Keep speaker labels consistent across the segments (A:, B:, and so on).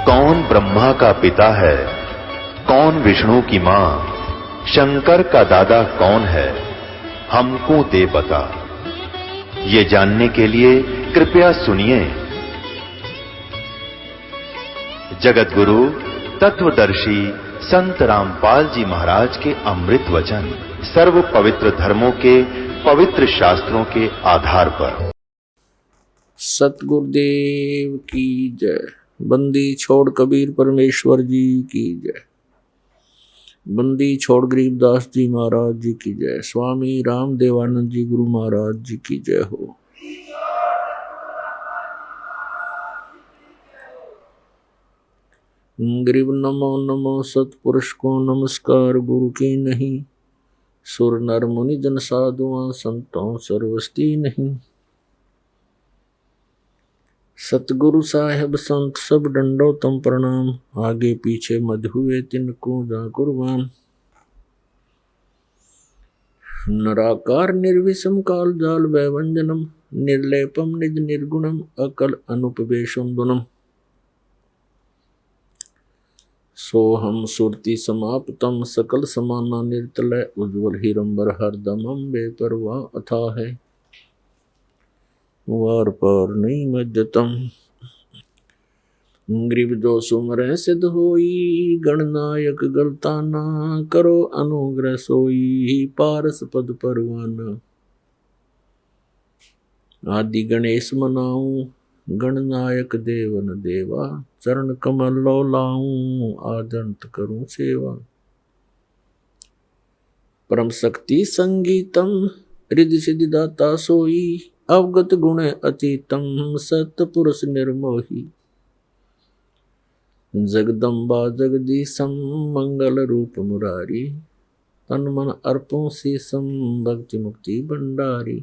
A: कौन ब्रह्मा का पिता है, कौन विष्णु की मां, शंकर का दादा कौन है, हमको दे बता। ये जानने के लिए कृपया सुनिए। जगत गुरु तत्वदर्शी संत रामपाल जी महाराज के अमृत वचन सर्व पवित्र धर्मों के पवित्र शास्त्रों के आधार पर।
B: सतगुरुदेव की जय। बंदी छोड़ कबीर परमेश्वर जी की जय। बंदी छोड़ गरीबदास जी महाराज जी की जय। स्वामी रामदेवानंद जी गुरु महाराज जी की जय हो। गरीब नमो नमो सतपुरुष को नमस्कार गुरु की नहीं। सुर नर मुनि जन साधुआं संतों सर्वस्ती नहीं। सतगुरु साहेब संत सब डंडो तम प्रणाम। आगे पीछे मध हुए तिनको जा कुर्बान। नराकार निर्विषम काल जाल वैवंजनम निर्लेपम निज निर्गुणम अकल अनुपवेशम दुनम। सोहम सुरति समाप्तम सकल समाना निर्तलय उज्ज्वल हिरंबर हरदमम बेपरवाह अथा है वार पार नहीं मज्जतम। ग्रीब जो सुमर सिद्ध होई गणनायक गलताना करो अनुग्रह सोई पारस पद परवाना। आदि गणेश मनाऊं गणनायक देवन देवा चरण कमल लो लाऊं आदंत करूं सेवा। परम शक्ति संगीतम रिद्धि सिद्धि दाता सोई अवगत गुण अतीतम सतपुरुष निर्मोही। जगदम्बा जगदीशम मंगल रूप मुरारी तन मन अर्पों शीसम भक्ति मुक्ति भंडारी।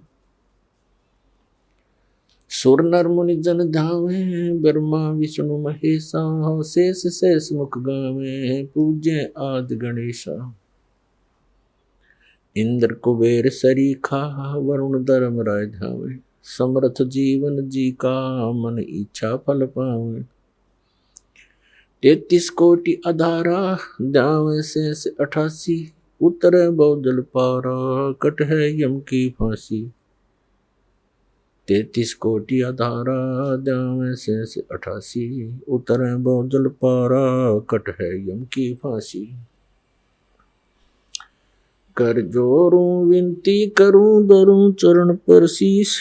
B: सुर नर मुनि जन धावे ब्रह्मा विष्णु महेशा शेष शेष मुख गावे पूज्य आदि गणेशा। इंद्र कुबेर सरीखा वरुण धर्म राय धावे समर्थ जीवन जी का मन इच्छा फल पावे। 33 कोटि अधारा दावे शेष 88 उतर बहुजल पारा कट है यम की फांसी। 33 कोटि अधारा दावे शेष 88 उतर बहुजल पारा कट है यम की फांसी। कर जोरूं विनती करूं धरूं चरण पर शीश।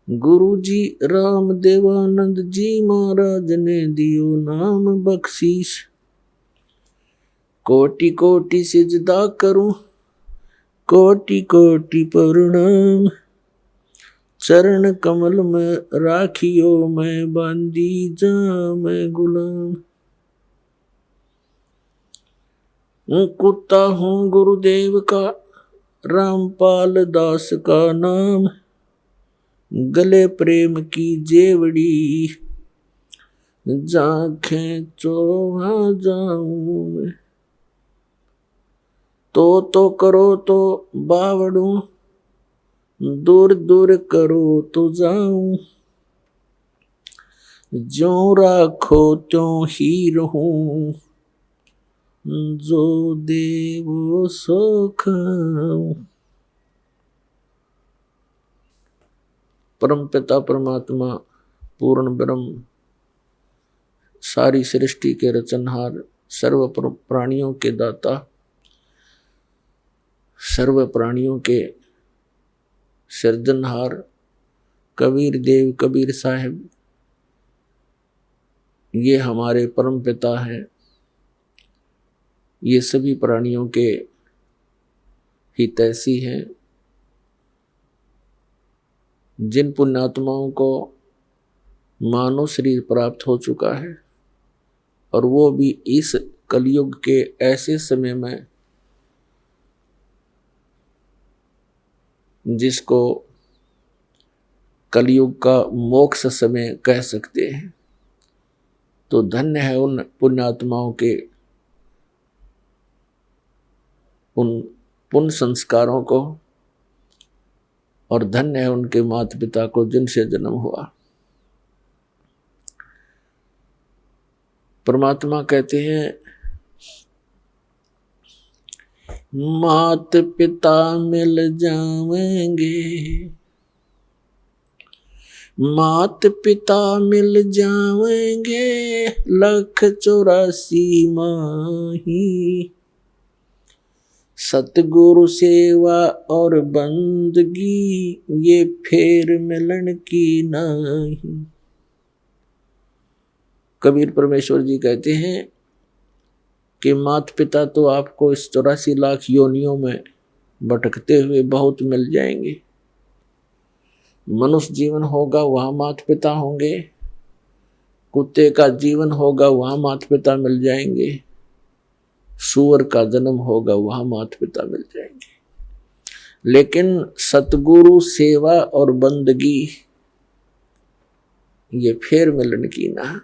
B: गुरु जी राम देवानंद जी महाराज ने दियो नाम बख्शीश। कोटि कोटि सिजदा करूं कोटि कोटि प्रणाम। चरण कमल में राखियो मैं बांधी जा मैं गुलाम। कुत्ता हूँ गुरुदेव का रामपाल दास का नाम। गले प्रेम की जेवड़ी जाखें चोहा जाऊं मैं। तो करो तो बावड़ू दूर दूर करो तो जाऊं। ज्यों राखो त्यों ही रहूं जो देवो सो खाऊं। परम पिता परमात्मा पूर्ण ब्रह्म सारी सृष्टि के रचनहार सर्व प्राणियों के दाता सर्व प्राणियों के सृजनहार कबीर देव कबीर साहिब ये हमारे परम पिता हैं। ये सभी प्राणियों के हितैषी हैं। जिन पुण्यात्माओं को मानव शरीर प्राप्त हो चुका है और वो भी इस कलयुग के ऐसे समय में जिसको कलयुग का मोक्ष समय कह सकते हैं, तो धन्य है उन पुण्यात्माओं के उन पुण्य संस्कारों को और धन्य है उनके माता पिता को जिनसे जन्म हुआ। परमात्मा कहते हैं मात पिता मिल जाएंगे, मात पिता मिल जाएंगे, 184 माही, सतगुरु सेवा और बंदगी ये फेर मिलन की नहीं। कबीर परमेश्वर जी कहते हैं कि माता पिता तो आपको इस 84 लाख योनियों में भटकते हुए बहुत मिल जाएंगे। मनुष्य जीवन होगा वहाँ माता पिता होंगे, कुत्ते का जीवन होगा वहाँ माता पिता मिल जाएंगे, सूअर का जन्म होगा वहाँ माता पिता मिल जाएंगे, लेकिन सतगुरु सेवा और बंदगी ये फेर मिलन की ना।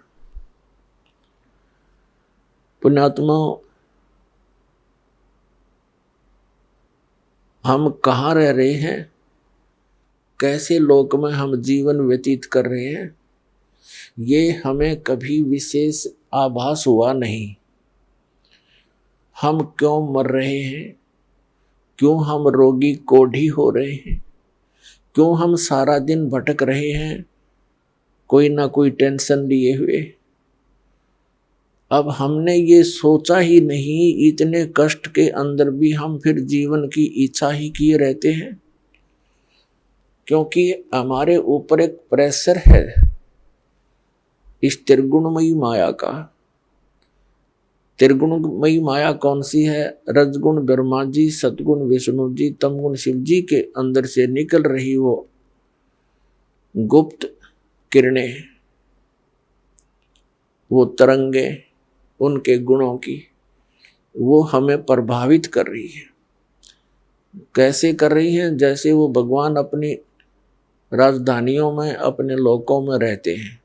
B: पुण्यात्मा, हम कहाँ रह रहे हैं, कैसे लोक में हम जीवन व्यतीत कर रहे हैं, ये हमें कभी विशेष आभास हुआ नहीं। हम क्यों मर रहे हैं, क्यों हम रोगी कोढ़ी हो रहे हैं, क्यों हम सारा दिन भटक रहे हैं कोई ना कोई टेंशन लिए हुए। अब हमने ये सोचा ही नहीं, इतने कष्ट के अंदर भी हम फिर जीवन की इच्छा ही किए रहते हैं, क्योंकि हमारे ऊपर एक प्रेशर है इस त्रिगुणमयी माया का। त्रिगुणमयी माया कौन सी है? रजगुण ब्रह्मा जी, सतगुण विष्णु जी, तमगुण शिव जी के अंदर से निकल रही वो गुप्त किरणें, वो तरंगे उनके गुणों की, वो हमें प्रभावित कर रही है। कैसे कर रही हैं? जैसे वो भगवान अपनी राजधानियों में, अपने लोकों में रहते हैं,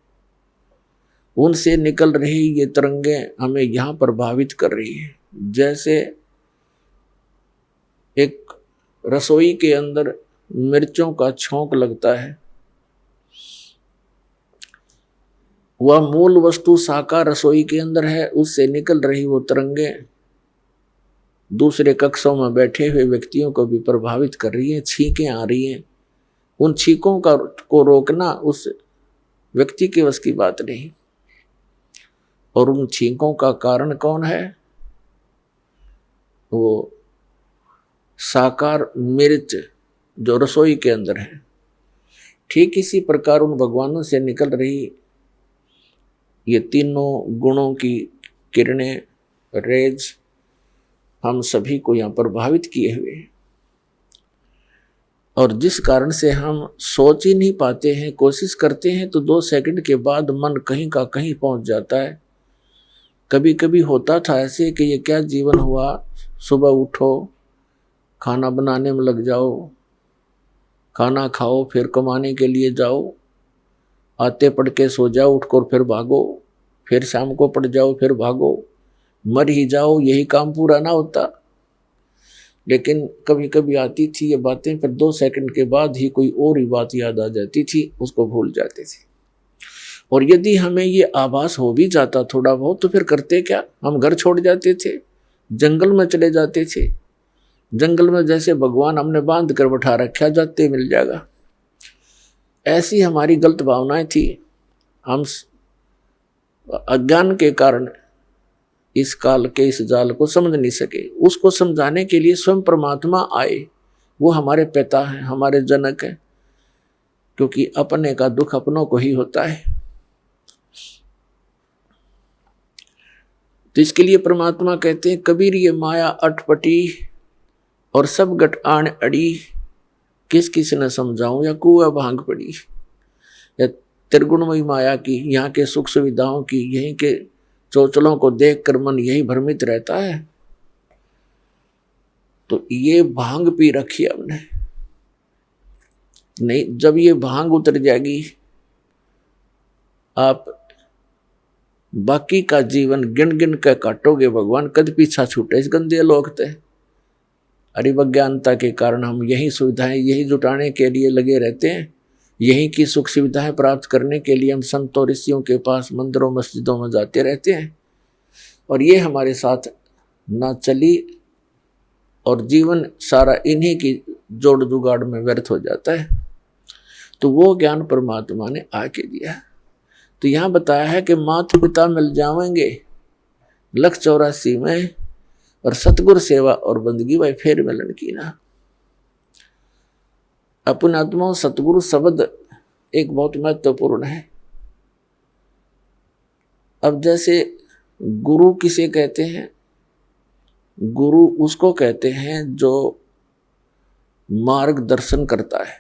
B: उनसे निकल रही ये तरंगे हमें यहाँ प्रभावित कर रही है। जैसे एक रसोई के अंदर मिर्चों का छौंक लगता है, वह मूल वस्तु साकार रसोई के अंदर है, उससे निकल रही वो तरंगे दूसरे कक्षों में बैठे हुए व्यक्तियों को भी प्रभावित कर रही है। छींकें आ रही हैं, उन छींकों को रोकना उस व्यक्ति के वश की बात नहीं। और उन छींकों का कारण कौन है? वो साकार मिर्च जो रसोई के अंदर है। ठीक इसी प्रकार उन भगवानों से निकल रही ये तीनों गुणों की किरणें, रेज हम सभी को यहाँ प्रभावित किए हुए हैं, और जिस कारण से हम सोच ही नहीं पाते हैं। कोशिश करते हैं तो 2 सेकंड के बाद मन कहीं का कहीं पहुंच जाता है। कभी कभी होता था ऐसे कि ये क्या जीवन हुआ, सुबह उठो, खाना बनाने में लग जाओ, खाना खाओ, फिर कमाने के लिए जाओ, आते पढ़ के सो जाओ, उठकर फिर भागो, फिर शाम को पढ़ जाओ, फिर भागो, मर ही जाओ, यही काम पूरा ना होता। लेकिन कभी कभी आती थी ये बातें, फिर 2 सेकंड के बाद ही कोई और ही बात याद आ जाती थी, उसको भूल जाते थे। और यदि हमें ये आभास हो भी जाता थोड़ा बहुत, तो फिर करते क्या? हम घर छोड़ जाते थे, जंगल में चले जाते थे। जंगल में जैसे भगवान हमने बांध कर बैठा रखा, जाते मिल जाएगा। ऐसी हमारी गलत भावनाएं थी। हम अज्ञान के कारण इस काल के इस जाल को समझ नहीं सके। उसको समझाने के लिए स्वयं परमात्मा आए। वो हमारे पिता हैं, हमारे जनक हैं, क्योंकि अपने का दुख अपनों को ही होता है। तो इसके लिए परमात्मा कहते हैं, कबीर ये माया अटपटी और सब गट आन अड़ी, किस किस ने समझाऊं या कुआ भांग पड़ी। या त्रिगुणमयी माया की, यहाँ के सुख सुविधाओं की, यहीं के चौचलों को देखकर मन यही भ्रमित रहता है। तो ये भांग पी रखी हमने। नहीं, जब ये भांग उतर जाएगी, आप बाकी का जीवन गिन गिन कर काटोगे। भगवान कद पीछा छूटे इस गंदे लोक ते। अरिवज्ञानता के कारण हम यही सुविधाएं, यही जुटाने के लिए लगे रहते हैं। यही की सुख सुविधाएं प्राप्त करने के लिए हम संतों ऋषियों के पास, मंदिरों मस्जिदों में जाते रहते हैं। और ये हमारे साथ ना चली और जीवन सारा इन्हीं की जोड़ जुगाड़ में व्यर्थ हो जाता है। तो वो ज्ञान परमात्मा ने आके दिया। तो यहाँ बताया है कि माता पिता मिल जाएंगे 184 में, और सतगुरु सेवा और बंदगी भाई फिर मिलन की ना। अपन आत्मा सतगुरु शब्द एक बहुत महत्वपूर्ण है। अब जैसे गुरु किसे कहते हैं? गुरु उसको कहते हैं जो मार्गदर्शन करता है,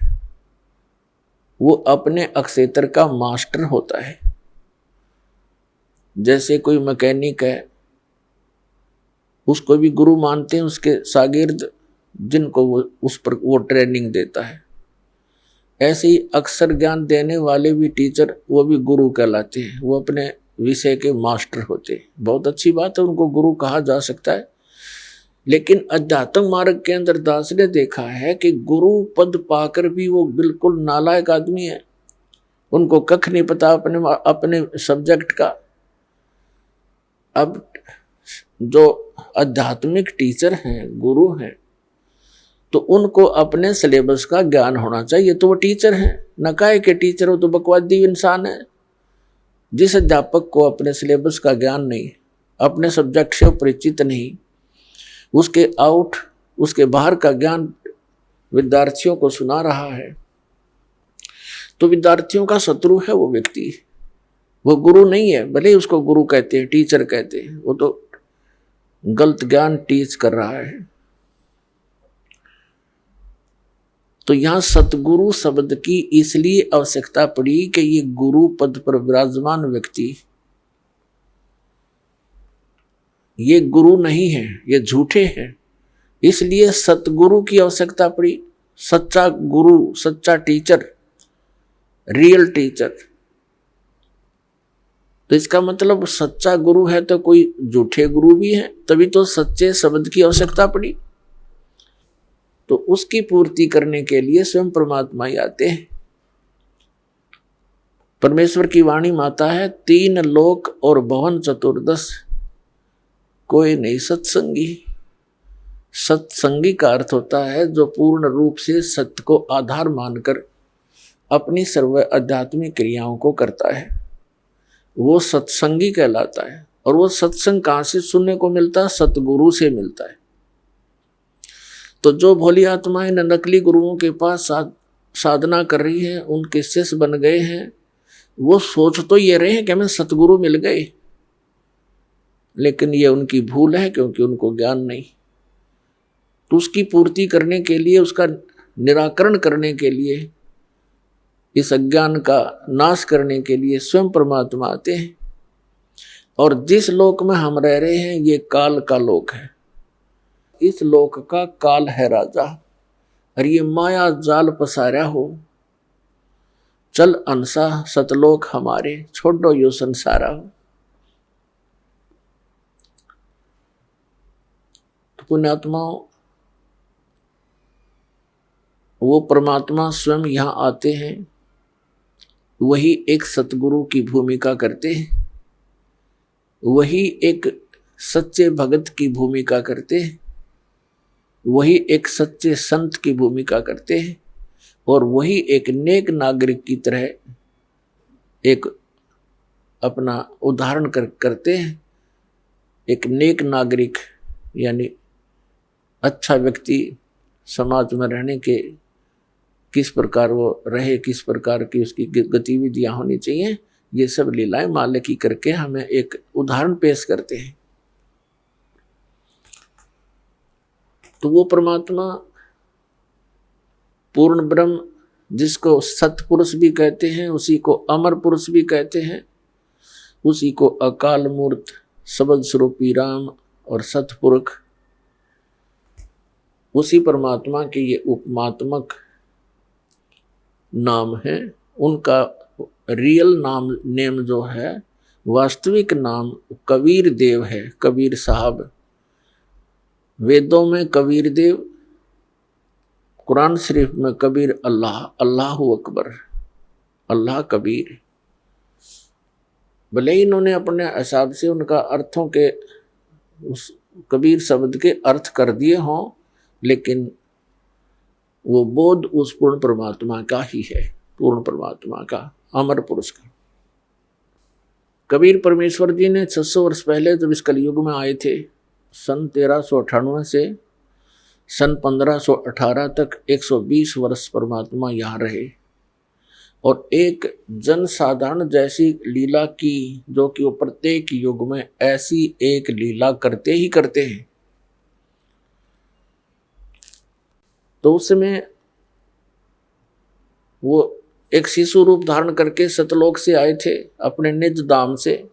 B: वो अपने अक्षेत्र का मास्टर होता है। जैसे कोई मैकेनिक है, उसको भी गुरु मानते हैं, उसके शागिर्द जिनको उस पर वो ट्रेनिंग देता है। ऐसे ही अक्षर ज्ञान देने वाले भी टीचर, वो भी गुरु कहलाते हैं, वो अपने विषय के मास्टर होते हैं। बहुत अच्छी बात है, उनको गुरु कहा जा सकता है। लेकिन अध्यात्म मार्ग के अंदर दास ने देखा है कि गुरु पद पाकर भी वो बिल्कुल नालायक आदमी है, उनको कख नहीं पता अपने सब्जेक्ट का। अब जो आध्यात्मिक टीचर हैं, गुरु हैं, तो उनको अपने सिलेबस का ज्ञान होना चाहिए। तो वो टीचर हैं, न काहे के टीचर हो तो बकवादी इंसान है। जिस अध्यापक को अपने सिलेबस का ज्ञान नहीं, अपने सब्जेक्ट से परिचित नहीं, उसके बाहर का ज्ञान विद्यार्थियों को सुना रहा है, तो विद्यार्थियों का शत्रु है वो व्यक्ति, वो गुरु नहीं है। भले ही उसको गुरु कहते हैं, टीचर कहते हैं, वो तो गलत ज्ञान टीच कर रहा है। तो यहां सतगुरु शब्द की इसलिए आवश्यकता पड़ी कि ये गुरु पद पर विराजमान व्यक्ति ये गुरु नहीं है, ये झूठे हैं, इसलिए सतगुरु की आवश्यकता पड़ी। सच्चा गुरु, सच्चा टीचर, रियल टीचर। तो इसका मतलब सच्चा गुरु है तो कोई झूठे गुरु भी है, तभी तो सच्चे शब्द की आवश्यकता पड़ी। तो उसकी पूर्ति करने के लिए स्वयं परमात्मा ही आते हैं। परमेश्वर की वाणी माता है, 3 लोक और भवन चतुर्दश कोई नहीं सत्संगी। सत्संगी का अर्थ होता है जो पूर्ण रूप से सत्य को आधार मानकर अपनी सर्व आध्यात्मिक क्रियाओं को करता है, वो सत्संगी कहलाता है। और वो सत्संग कहाँ से सुनने को मिलता है? सतगुरु से मिलता है। तो जो भोली आत्माएं नकली गुरुओं के पास साधना कर रही हैं, उनके शिष्य बन गए हैं, वो सोच तो ये रहे हैं कि हमें सतगुरु मिल गए, लेकिन ये उनकी भूल है, क्योंकि उनको ज्ञान नहीं। तो उसकी पूर्ति करने के लिए, उसका निराकरण करने के लिए, इस अज्ञान का नाश करने के लिए स्वयं परमात्मा आते हैं। और जिस लोक में हम रह रहे हैं, ये काल का लोक है। इस लोक का काल है राजा, और ये माया जाल पसारा हो। चल अंसा सतलोक हमारे, छोड़ो यो संसारा हो। तो पुण्यात्माओं, वो परमात्मा स्वयं यहाँ आते हैं, वही एक सतगुरु की भूमिका करते हैं, वही एक सच्चे भगत की भूमिका करते हैं, वही एक सच्चे संत की भूमिका करते हैं, और वही एक नेक नागरिक की तरह एक अपना उदाहरण करते हैं। एक नेक नागरिक यानी अच्छा व्यक्ति समाज में रहने के किस प्रकार वो रहे, किस प्रकार की उसकी गतिविधियां होनी चाहिए, ये सब लीलाएं मालिक की करके हमें एक उदाहरण पेश करते हैं। तो वो परमात्मा पूर्ण ब्रह्म, जिसको सतपुरुष भी कहते हैं, उसी को अमर पुरुष भी कहते हैं, उसी को अकाल मूर्त, शब्द स्वरूपी राम और सतपुरुष, उसी परमात्मा के ये उपमात्मक नाम है। उनका रियल नेम जो है, वास्तविक नाम कबीर देव है, कबीर साहब। वेदों में कबीर देव, कुरान शरीफ में कबीर अल्लाह, अल्लाहु अकबर, अल्लाह कबीर। भले ही इन्होंने अपने हिसाब से उनका अर्थों के उस कबीर शब्द के अर्थ कर दिए हों, लेकिन वो बोध उस पूर्ण परमात्मा का ही है, पूर्ण परमात्मा का, अमर पुरुष का। कबीर परमेश्वर जी ने 600 वर्ष पहले जब इस कलयुग में आए थे, सन 1398 से सन 1518 तक 120 वर्ष परमात्मा यहाँ रहे और एक जन साधारण जैसी लीला की, जो कि वो प्रत्येक युग में ऐसी एक लीला करते ही करते हैं। तो उसमें वो एक शिशु रूप धारण करके सतलोक से आए थे अपने निज धाम से,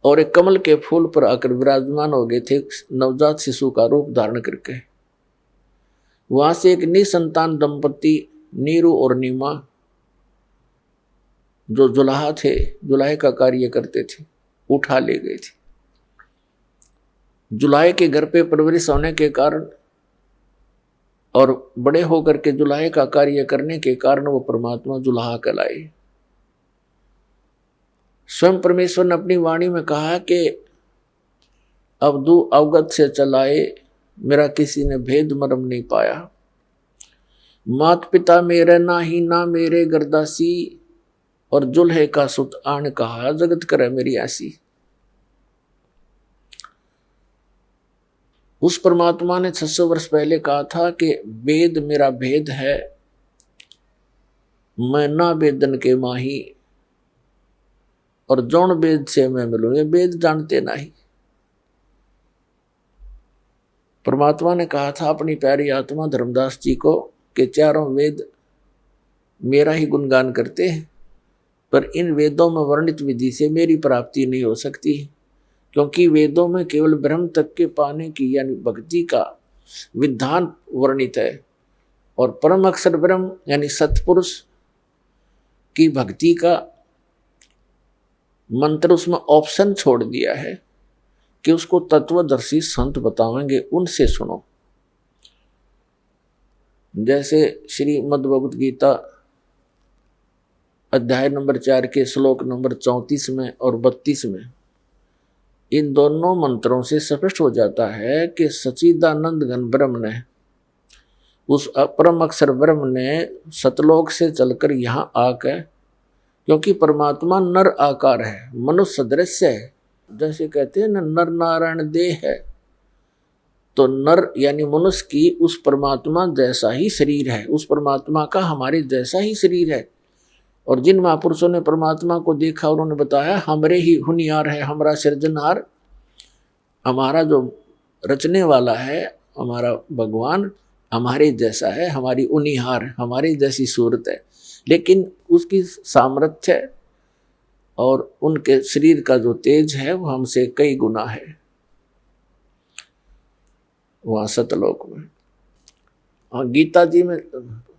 B: और एक कमल के फूल पर आकर विराजमान हो गए थे नवजात शिशु का रूप धारण करके। वहां से एक निसंतान दंपति नीरू और नीमा, जो जुलाहा थे, जुलाहे का कार्य करते थे, उठा ले गए थे। जुलाहे के घर पे परवरिश होने के कारण और बड़े होकर के जुलाहे का कार्य करने के कारण वो परमात्मा जुलाहा कहलाए। स्वयं परमेश्वर ने अपनी वाणी में कहा कि अवधू अवगत से चलाए, मेरा किसी ने भेद मर्म नहीं पाया। मात पिता मेरे ना ही ना मेरे गर्दासी, और जुल्हे का सुत आन कहा जगत करे मेरी ऐसी। उस परमात्मा ने 600 वर्ष पहले कहा था कि वेद मेरा भेद है, मैं ना वेदन के माही, और जौन वेद से मैं मिलूं, ये वेद जानते नहीं। परमात्मा ने कहा था अपनी प्यारी आत्मा धर्मदास जी को कि चारों वेद मेरा ही गुणगान करते हैं, पर इन वेदों में वर्णित विधि से मेरी प्राप्ति नहीं हो सकती, क्योंकि वेदों में केवल ब्रह्म तक के पाने की यानी भक्ति का विधान वर्णित है, और परम अक्षर ब्रह्म यानी सतपुरुष की भक्ति का मंत्र उसमें ऑप्शन छोड़ दिया है कि उसको तत्वदर्शी संत बतावेंगे, उनसे सुनो। जैसे श्री मद्भगवत गीता अध्याय नंबर 4 के श्लोक नंबर 34 में और 32 में, इन दोनों मंत्रों से स्पष्ट हो जाता है कि सच्चिदानंद घन ब्रह्म ने, उस परम अक्षर ब्रह्म ने सतलोक से चलकर यहाँ आकर, क्योंकि परमात्मा नर आकार है, मनुष्य सदृश्य है, जैसे कहते हैं न नर नारायण देह है, तो नर यानी मनुष्य की उस परमात्मा जैसा ही शरीर है, उस परमात्मा का हमारे जैसा ही शरीर है। और जिन महापुरुषों ने परमात्मा को देखा उन्होंने बताया हमरे ही हुनियार है, हमारा सृजनहार, हमारा जो रचने वाला है, हमारा भगवान हमारे जैसा है, हमारी उनिहार, हमारी जैसी सूरत है, लेकिन उसकी सामर्थ्य और उनके शरीर का जो तेज है वो हमसे कई गुना है वहां सतलोक में। और गीता जी में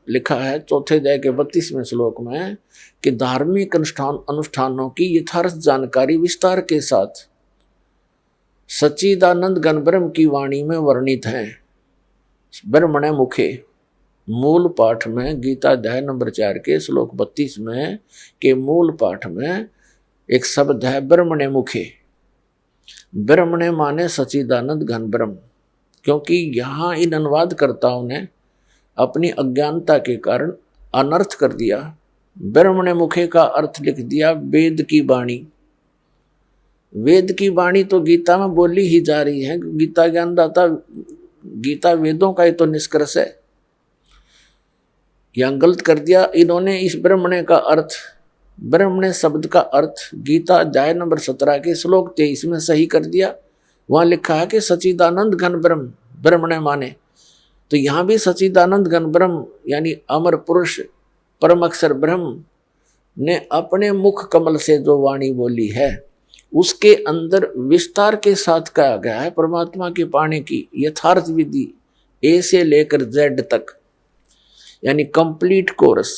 B: लिखा है 4th अध्याय के 32वें श्लोक में कि धार्मिक अनुष्ठानों की यथार्थ जानकारी विस्तार के साथ सच्चिदानंद घन ब्रह्म की वाणी में वर्णित है। ब्रह्मणे मुखे मूल पाठ में, गीता अध्याय नंबर 4 के श्लोक 32 में के मूल पाठ में एक शब्द है ब्रह्मणे मुखे। ब्रह्मणे माने सच्चिदानंद घन ब्रह्म, क्योंकि यहाँ इन अनुवादकर्ताओं ने अपनी अज्ञानता के कारण अनर्थ कर दिया। ब्रह्मणे मुखे का अर्थ लिख दिया वेद की वाणी। वेद की वाणी तो गीता में बोली ही जा रही है, गीता ज्ञानदाता, गीता वेदों का ही तो निष्कर्ष है। यहाँ गलत कर दिया इन्होंने इस ब्रह्मणे का अर्थ, ब्रह्मणे शब्द का अर्थ गीता अध्याय नंबर 17 के श्लोक 23 में सही कर दिया। वहां लिखा है कि सच्चिदानंद घन ब्रह्म, ब्रह्मणे माने, तो यहाँ भी सच्चिदानंद घन ब्रह्म यानी अमर पुरुष परम अक्षर ब्रह्म ने अपने मुख कमल से जो वाणी बोली है उसके अंदर विस्तार के साथ कहा गया है परमात्मा के पाने की यथार्थ विधि ए से लेकर जेड तक, यानी कंप्लीट कोर्स।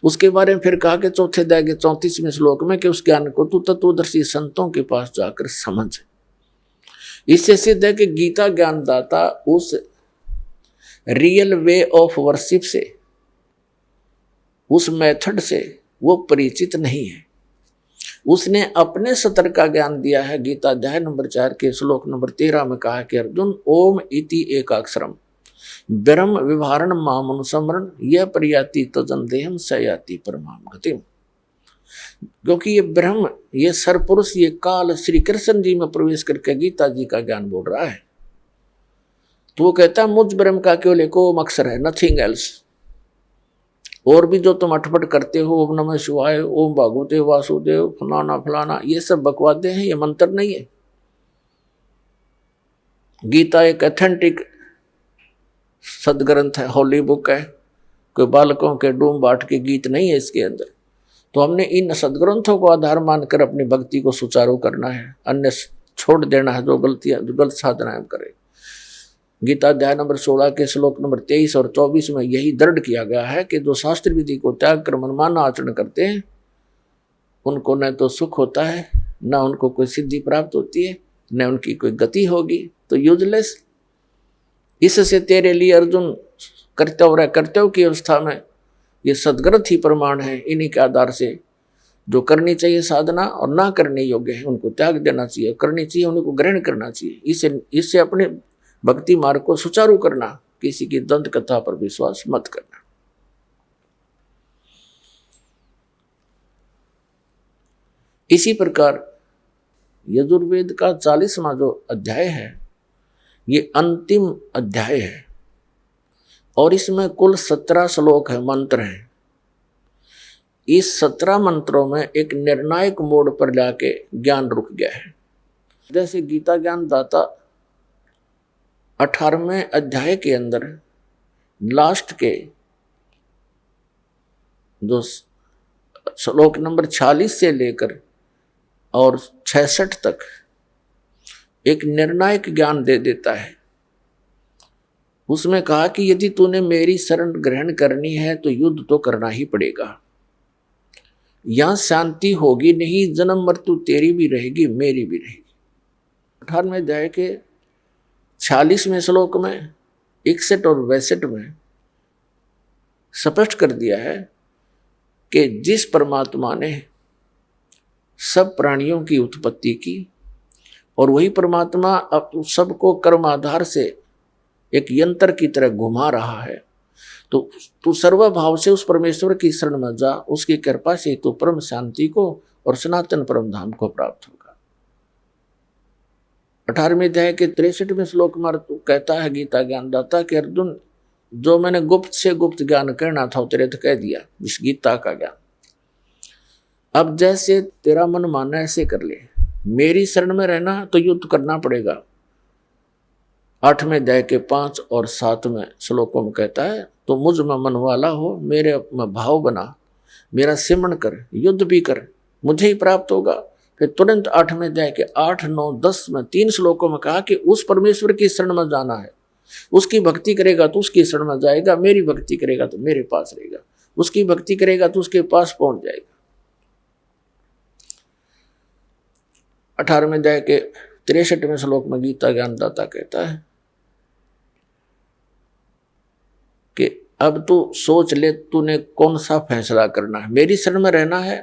B: उसके बारे में फिर कहा कि 4th अध्याय के 34वें श्लोक में कि उस ज्ञान को तू तत्वदर्शी संतों के पास जाकर समझ। इससे सिद्ध है कि गीता ज्ञानदाता उस रियल वे ऑफ वर्शिप से, उस मेथड से वो परिचित नहीं है। उसने अपने सतर का ज्ञान दिया है। गीता अध्याय नंबर 4 के श्लोक नंबर 13 में कहा कि अर्जुन ओम इति एकाक्षरम ब्रह्म विभारण मामनुसमरण यह प्रयाति तजन देहम सयाति परमाम गतिम। क्योंकि ये ब्रह्म, ये सरपुरुष, ये काल श्री कृष्ण जी में प्रवेश करके गीता जी का ज्ञान बोल रहा है। तो वो कहता है मुझ ब्रह्म का केवल एक ओम अक्षर है, नथिंग एल्स। और भी जो तुम अटपट करते हो, ओम नमः शिवाय, ओम भागवते वासुदेव, फलाना फलाना, ये सब बकवादे हैं, ये मंत्र नहीं है। गीता एक ऑथेंटिक सदग्रंथ है, होली बुक है, कोई बालकों के डूम बाट के गीत नहीं है इसके अंदर। तो हमने इन सदग्रंथों को आधार मानकर अपनी भक्ति को सुचारू करना है, अन्य छोड़ देना है जो गलत साधना हम करें। गीता अध्याय नंबर 16 के श्लोक नंबर 23 और 24 में यही दृढ़ किया गया है कि जो शास्त्र विधि को त्याग कर मनमाना आचरण करते हैं उनको न तो सुख होता है, न उनको कोई सिद्धि प्राप्त होती है, न उनकी कोई गति होगी, तो यूजलेस। इससे तेरे लिए अर्जुन कर्तव्य की अवस्था में ये सदग्रंथ ही प्रमाण है। इन्हीं के आधार से जो करनी चाहिए साधना और ना करने योग्य है उनको त्याग देना चाहिए, करनी चाहिए उनको ग्रहण करना चाहिए। इससे अपने भक्ति मार्ग को सुचारू करना, किसी की दंत कथा पर विश्वास मत करना। इसी प्रकार यजुर्वेद का 40वां जो अध्याय है ये अंतिम अध्याय है और इसमें कुल 17 श्लोक है, मंत्र हैं। इस 17 मंत्रों में एक निर्णायक मोड़ पर जाके ज्ञान रुक गया है। जैसे गीता ज्ञान दाता 18वें अध्याय के अंदर लास्ट के जो श्लोक नंबर 46 से लेकर और 66 तक एक निर्णायक ज्ञान दे देता है। उसमें कहा कि यदि तूने मेरी शरण ग्रहण करनी है तो युद्ध तो करना ही पड़ेगा, यहां शांति होगी नहीं, जन्म मृत्यु तेरी भी रहेगी मेरी भी रहेगी। 18वें अध्याय के 46वें श्लोक में 61 और 62 में स्पष्ट कर दिया है कि जिस परमात्मा ने सब प्राणियों की उत्पत्ति की और वही परमात्मा अब सबको कर्म आधार से एक यंत्र की तरह घुमा रहा है, तो तू सर्वभाव से उस परमेश्वर की शरण में जा, उसकी कृपा से तू परम शांति को और सनातन परम धाम को प्राप्त होगा। 18वें अध्याय के 63वें श्लोक में कहता है गीता ज्ञानदाता कि अर्जुन जो मैंने गुप्त से गुप्त ज्ञान कहना था तेरे तो कह दिया, इस गीता का ज्ञान। अब जैसे तेरा मन माना ऐसे कर ले, मेरी शरण में रहना तो युद्ध करना पड़ेगा। 8वें अध्याय के 5 और 7वें श्लोकों में कहता है तो मुझ में मन वाला हो, मेरे में भाव बना, मेरा सिमरण कर, युद्ध भी कर, मुझे ही प्राप्त होगा। फिर तुरंत 8वें अध्याय के 8, 9, 10 में 3 श्लोकों में कहा कि उस परमेश्वर की शरण में जाना है, उसकी भक्ति करेगा तो उसकी शरण में जाएगा, मेरी भक्ति करेगा तो मेरे पास रहेगा, उसकी भक्ति करेगा तो उसके पास पहुंच जाएगा। 18वें अध्याय के 63वें श्लोक में गीता ज्ञानदाता कहता है कि अब तू सोच ले तूने कौन सा फैसला करना है, मेरी शरण में रहना है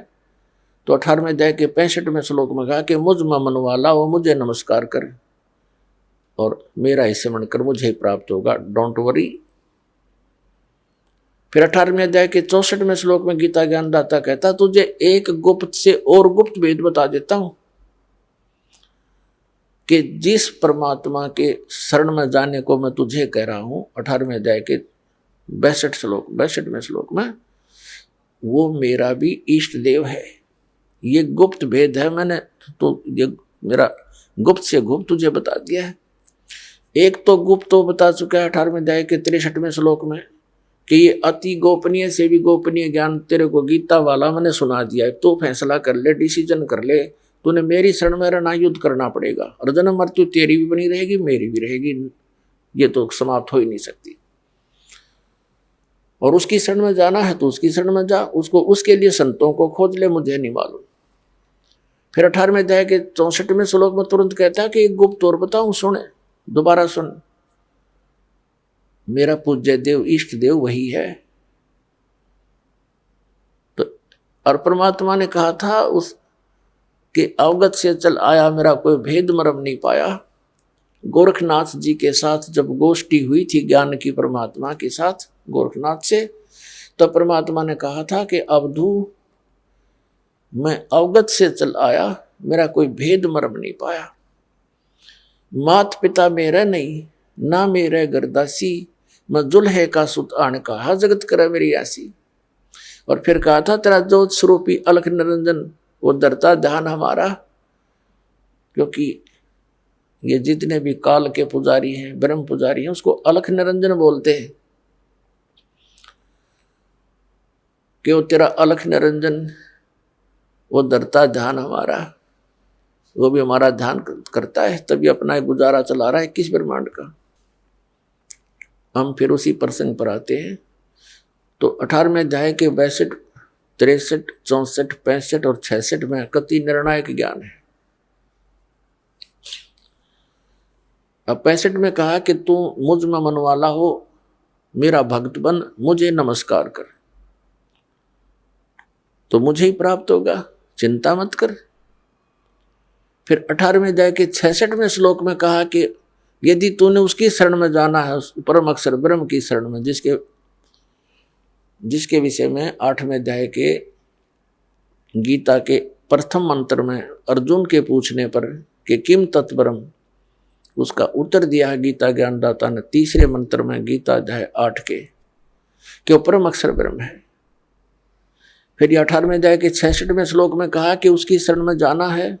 B: तो 18वें अध्याय के 65वें श्लोक में कहा कि मुझ में मन वाला हो, मुझे नमस्कार कर और मेरा ही स्मरण कर, मुझे ही प्राप्त होगा, डोंट वरी। फिर 18वें अध्याय के 64वें श्लोक में गीता ज्ञानदाता कहता तुझे एक गुप्त से और गुप्त भेद बता देता हूं कि जिस परमात्मा के शरण में जाने को मैं तुझे कह रहा हूं, 18वें अध्याय के 62वें श्लोक में, वो मेरा भी इष्ट देव है। ये गुप्त भेद है, मैंने तो ये मेरा गुप्त से गुप्त तुझे बता दिया है। एक तो गुप्त तो बता चुका है 18वें अध्याय के 63वें श्लोक में कि ये अति गोपनीय से भी गोपनीय ज्ञान तेरे को गीता वाला मैंने सुना दिया है, तो फैसला कर ले, डिसीजन कर ले, तूने मेरी शरण में रहना, युद्ध करना पड़ेगा और जन्म मृत्यु तेरी भी बनी रहेगी मेरी भी रहेगी, ये तो समाप्त हो ही नहीं सकती। और उसकी शरण में जाना है तो उसकी शरण में जा, उसको उसके लिए संतों को खोज ले, मुझे नहीं मालूम। फिर 18वें अध्याय के 64वें श्लोक में तुरंत कहता है कि एक गुप्त और बताऊं, सुने, दोबारा सुन, मेरा पूज्य देव इष्ट देव वही है। तो और परमात्मा ने कहा था उस कि अवगत से चल आया मेरा कोई भेद मर्म नहीं पाया। गोरखनाथ जी के साथ जब गोष्ठी हुई थी ज्ञान की परमात्मा के साथ गोरखनाथ से, तो परमात्मा ने कहा था कि अवधू मैं अवगत से चल आया, मेरा कोई भेद मर्म नहीं पाया। मात पिता मेरा नहीं ना मेरे गरदासी, मैं जुल्हे का सुत आन कहा जगत करे मेरी आसी। और फिर कहा था तेरा ज्योत स्वरूपी अलख निरंजन वो धरता ध्यान हमारा, क्योंकि ये जितने भी काल के पुजारी हैं ब्रह्म पुजारी हैं उसको अलख निरंजन बोलते हैं कि वो तेरा अलख निरंजन वो धरता ध्यान हमारा, वो भी हमारा ध्यान करता है तभी अपना गुजारा चला रहा है 21 ब्रह्मांड का। हम फिर उसी प्रसंग पर आते हैं। तो 18वें अध्याय के 62, 63, 64, 65 और 66 में कति निर्णायक ज्ञान है। अब 65 में कहा कि तू मुझ में मन वाला हो, मेरा भक्त बन, मुझे नमस्कार कर, तो मुझे ही प्राप्त होगा, चिंता मत कर। फिर 18वें अध्याय के 66वें श्लोक में कहा कि यदि तूने उसकी शरण में जाना है, परम अक्षर ब्रह्म की शरण में, जिसके विषय में 8वें अध्याय के गीता के प्रथम मंत्र में अर्जुन के पूछने पर कि किम तत्परम, उसका उत्तर दिया है गीता ज्ञानदाता ने 3रे मंत्र में गीता अध्याय 8 के कि वो परम अक्षर ब्रह्म है। फिर 18वें अध्याय के 66वें श्लोक में कहा कि उसकी शरण में जाना है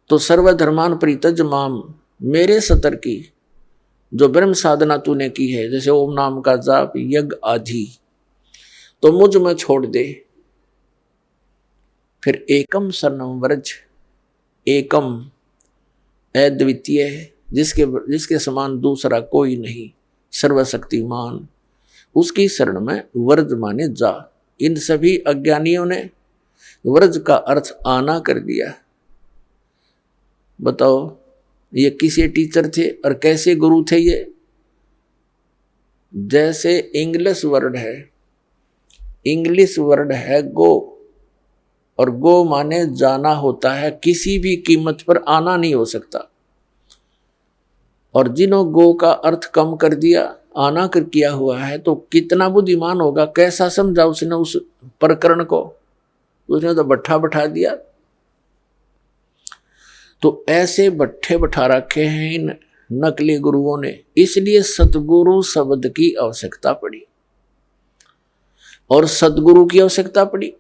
B: तो सर्वधर्मान परित्यज माम, मेरे सतर की जो ब्रह्म साधना तूने की है, जैसे ओम नाम का जाप यज्ञ आदि, तो मुझ में छोड़ दे। फिर एकम शरणम व्रज, एकम अद्वितीय है, जिसके समान दूसरा कोई नहीं, सर्वशक्तिमान, उसकी शरण में व्रज माने जा। इन सभी अज्ञानियों ने व्रज का अर्थ आना कर दिया। बताओ ये किसे टीचर थे और कैसे गुरु थे ये? जैसे इंग्लिश वर्ड है गो, और गो माने जाना होता है, किसी भी कीमत पर आना नहीं हो सकता। और जिन्हों गो का अर्थ कम कर दिया, आना कर किया हुआ है, तो कितना बुद्धिमान होगा, कैसा समझा उसने उस प्रकरण को, उसने तो बट्ठा बैठा दिया। तो ऐसे बट्ठे बैठा रखे हैं इन नकली गुरुओं ने, इसलिए सतगुरु शब्द की आवश्यकता पड़ी और सतगुरु की आवश्यकता पड़ी।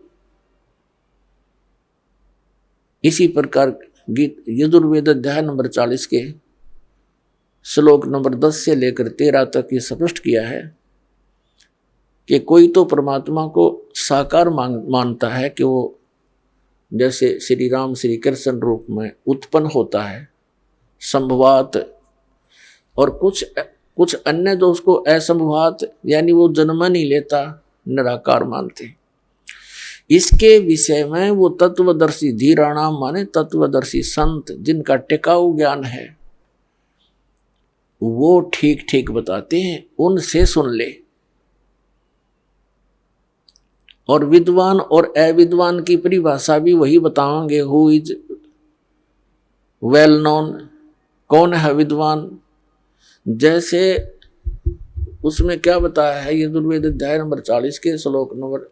B: इसी प्रकार यजुर्वेद अध्याय नंबर 40 के श्लोक नंबर 10 से लेकर 13 तक ये स्पष्ट किया है कि कोई तो परमात्मा को साकार मानता है कि वो जैसे श्री राम श्री कृष्ण रूप में उत्पन्न होता है संभवात, और कुछ अन्य जो उसको असंभवात यानी वो जन्म नहीं लेता निराकार मानते। इसके विषय में वो तत्वदर्शी धीराणाम माने तत्वदर्शी संत जिनका टिकाऊ ज्ञान है वो ठीक ठीक बताते हैं, उनसे सुन ले। और विद्वान और अविद्वान की परिभाषा भी वही बताओगे, हु इज वेल नोन, कौन है विद्वान। जैसे उसमें क्या बताया है यजुर्वेद अध्याय नंबर 40 के श्लोक नंबर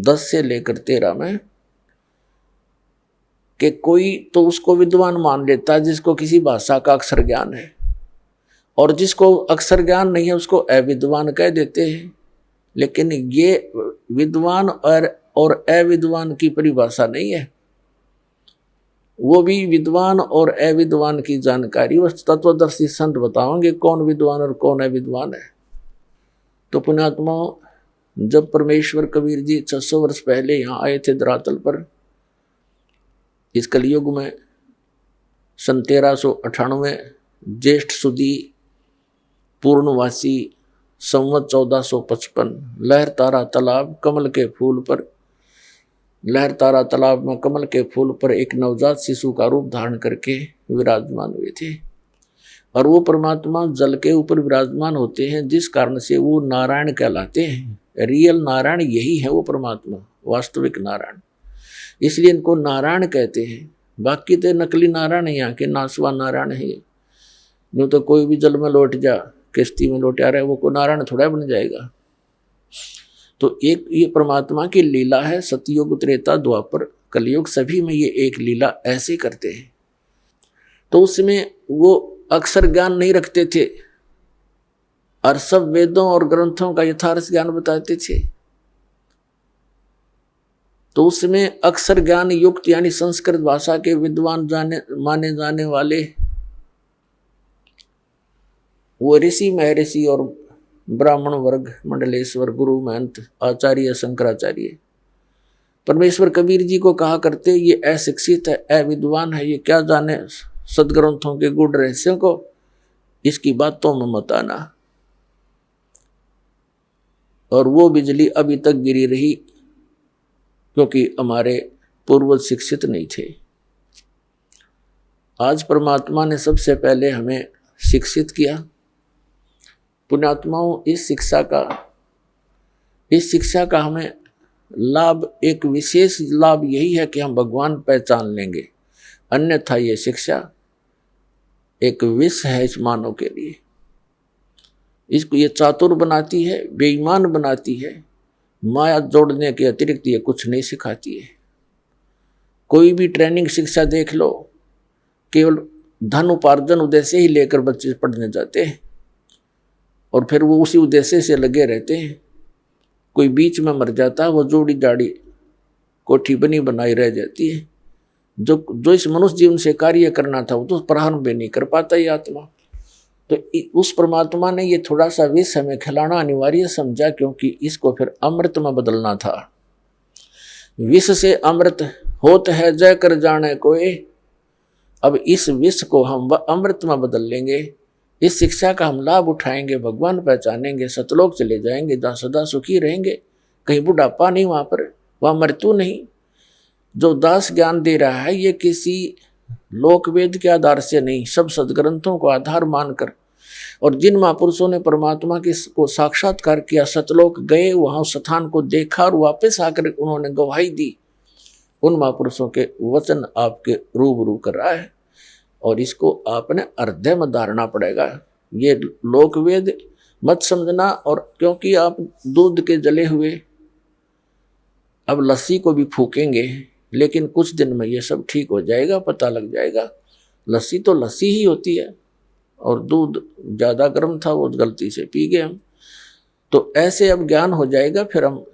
B: 10 से लेकर 13 में कि कोई तो उसको विद्वान मान लेता है जिसको किसी भाषा का अक्षर ज्ञान है, और जिसको अक्षर ज्ञान नहीं है उसको अविद्वान कह देते हैं। लेकिन ये विद्वान और अविद्वान की परिभाषा नहीं है, वो भी विद्वान और अविद्वान की जानकारी उस तत्वदर्शी संत बताओगे कौन विद्वान और कौन अविद्वान है। तो पुण्यात्मा, जब परमेश्वर कबीर जी 600 वर्ष पहले यहाँ आए थे धरातल पर, इस कलयुग में सन 1398 ज्येष्ठ सुदी पूर्णवासी संवत 1455, लहर तारा तालाब कमल के फूल पर, लहर तारा तालाब में कमल के फूल पर एक नवजात शिशु का रूप धारण करके विराजमान हुए थे। और वो परमात्मा जल के ऊपर विराजमान होते हैं, जिस कारण से वो नारायण कहलाते हैं। रियल नारायण यही है वो परमात्मा, वास्तविक नारायण। इसलिए इनको नारायण कहते हैं। बाकी तो नकली नारायण है, यहाँ के नासवा नारायण है। यूँ तो कोई भी जल में लौट जा, किश्ती में लौट आ रहा है, वो को नारायण थोड़ा बन जाएगा। तो एक ये परमात्मा की लीला है। सतयुग, त्रेता, द्वापर, कलयुग, सभी में ये एक लीला ऐसे करते हैं। तो उसमें वो अक्षर ज्ञान नहीं रखते थे और सब वेदों और ग्रंथों का यथार्थ ज्ञान बताते थे। तो उसमें अक्षर ज्ञान युक्त यानी संस्कृत भाषा के विद्वान माने जाने वाले वो ऋषि, महर्षि और ब्राह्मण वर्ग, मंडलेश्वर, गुरु, महंत, आचार्य, शंकराचार्य, परमेश्वर कबीर जी को कहा करते ये अशिक्षित है, अविद्वान है, ये क्या जाने सदग्रंथों के गुड़ रहस्यों को, इसकी बातों में मत आना। और वो बिजली अभी तक गिरी रही क्योंकि हमारे पूर्वज शिक्षित नहीं थे। आज परमात्मा ने सबसे पहले हमें शिक्षित किया। पुण्यात्माओं, इस शिक्षा का हमें लाभ, एक विशेष लाभ यही है कि हम भगवान पहचान लेंगे। अन्यथा ये शिक्षा एक विष है इस मानव के लिए। इसको ये चातुर बनाती है, बेईमान बनाती है, माया जोड़ने के अतिरिक्त ये कुछ नहीं सिखाती है। कोई भी ट्रेनिंग शिक्षा देख लो, केवल धन उपार्जन उद्देश्य ही लेकर बच्चे पढ़ने जाते हैं और फिर वो उसी उद्देश्य से लगे रहते हैं। कोई बीच में मर जाता है, वो जोड़ी जाड़ी कोठी बनी बनाई रह जाती है। जो इस मनुष्य जीवन से कार्य करना था वो तो प्रारंभ भी नहीं कर पाता ये आत्मा। तो उस परमात्मा ने ये थोड़ा सा विष हमें खिलाना अनिवार्य समझा, क्योंकि इसको फिर अमृत में बदलना था। विष से अमृत होत है जय कर जाने कोई। अब इस विष को हम अमृत में बदल लेंगे। इस शिक्षा का हम लाभ उठाएंगे, भगवान पहचानेंगे, सतलोक चले जाएंगे, जहाँ सदा सुखी रहेंगे। कहीं बुढ़ापा नहीं वहाँ पर, वहाँ मृत्यु नहीं। जो दास ज्ञान दे रहा है ये किसी लोकवेद के आधार से नहीं, सब सदग्रंथों को आधार मानकर, और जिन महापुरुषों ने परमात्मा को साक्षात्कार किया, सतलोक गए, वहां स्थान को देखा और वापस आकर उन्होंने गवाही दी, उन महापुरुषों के वचन आपके रूबरू कर रहा है। और इसको आपने हृदय में धारना पड़ेगा। ये लोकवेद मत समझना। और क्योंकि आप दूध के जले हुए अब लस्सी को भी फूकेंगे, लेकिन कुछ दिन में ये सब ठीक हो जाएगा, पता लग जाएगा। लस्सी तो लस्सी ही होती है और दूध ज़्यादा गर्म था, वो गलती से पी गए हम। तो ऐसे अब ज्ञान हो जाएगा, फिर हम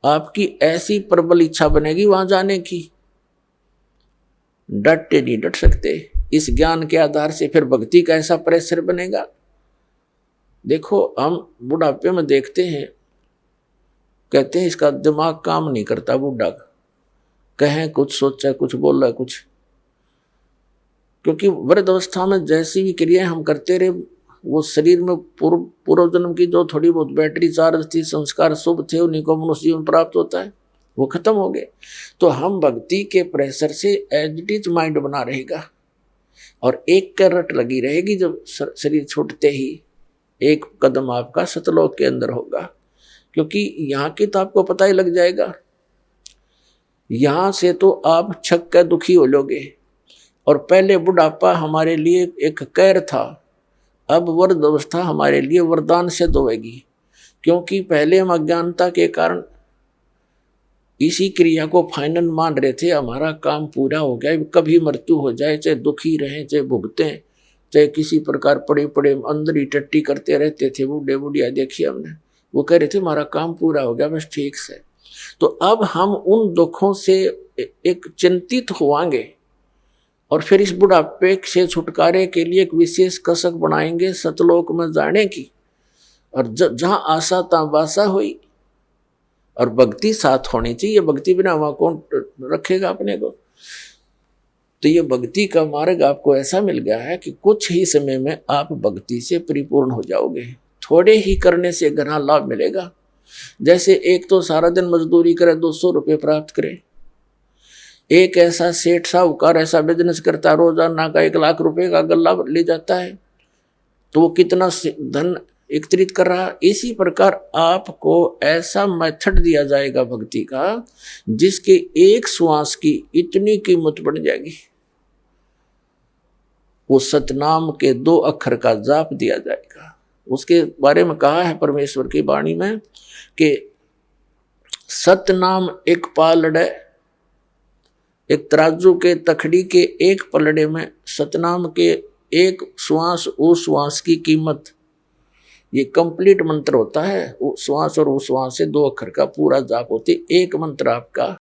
B: आपकी ऐसी प्रबल इच्छा बनेगी वहां जाने की, डटे नहीं डट सकते। इस ज्ञान के आधार से फिर भक्ति का ऐसा प्रेशर बनेगा। देखो हम बुढ़ापे में देखते हैं, कहते हैं इसका दिमाग काम नहीं करता, बुढ़ा कहें कुछ, सोचा कुछ, बोला कुछ। क्योंकि वृद्ध अवस्था में जैसी भी क्रियाएं हम करते रहे, वो शरीर में पूर्व जन्म की जो थोड़ी बहुत बैटरी चार्ज थी, संस्कार शुभ थे, उन्हीं को मनुष्य जीवन प्राप्त होता है, वो खत्म हो गए। तो हम भक्ति के प्रेशर से एज इट इज माइंड बना रहेगा और एक करट लगी रहेगी। जब शरीर छूटते ही एक कदम आपका सतलोक के अंदर होगा, क्योंकि यहाँ की तो आपको पता ही लग जाएगा। यहाँ से तो आप छक कर दुखी हो लोगे। और पहले बुढ़ापा हमारे लिए एक कैर था, अब वृद्ध अवस्था हमारे लिए वरदान सिद्ध होगी। क्योंकि पहले हम अज्ञानता के कारण इसी क्रिया को फाइनल मान रहे थे, हमारा काम पूरा हो गया, कभी मृत्यु हो जाए, चाहे दुखी रहें, चाहे भुगतें, चाहे किसी प्रकार पड़े पड़े अंदर ही टट्टी करते रहते थे। बूढ़े बुढ़िया देखिए हमने, वो कह रहे थे हमारा काम पूरा हो गया, बस ठीक से। तो अब हम उन दुखों से एक चिंतित होवांगे और फिर इस बुढ़ापे से छुटकारे के लिए एक विशेष कसक बनाएंगे सतलोक में जाने की। और जहाँ आशा तहाँ बासा हुई, और भक्ति साथ होनी चाहिए। भक्ति बिना वहाँ कौन रखेगा अपने को। तो ये भक्ति का मार्ग आपको ऐसा मिल गया है कि कुछ ही समय में आप भक्ति से परिपूर्ण हो जाओगे। थोड़े ही करने से घना लाभ मिलेगा। जैसे एक तो सारा दिन मजदूरी करे, 200 रुपये प्राप्त करे। एक ऐसा सेठ साहूकार ऐसा बिजनेस करता है, रोजाना का 1 लाख रुपए का गल्ला ले जाता है, तो वो कितना धन एकत्रित कर रहा। इसी प्रकार आपको ऐसा मेथड दिया जाएगा भक्ति का जिसके एक श्वास की इतनी कीमत बढ़ जाएगी। वो सतनाम के 2 अक्षर का जाप दिया जाएगा। उसके बारे में कहा है परमेश्वर की वाणी में कि सतनाम एक पालड़े, एक तराजू के तखड़ी के एक पलड़े में सतनाम के एक श्वास उस श्वास की कीमत। ये कंप्लीट मंत्र होता है। वो श्वास और उस श्वास से 2 अक्षर का पूरा जाप होती। एक मंत्र आपका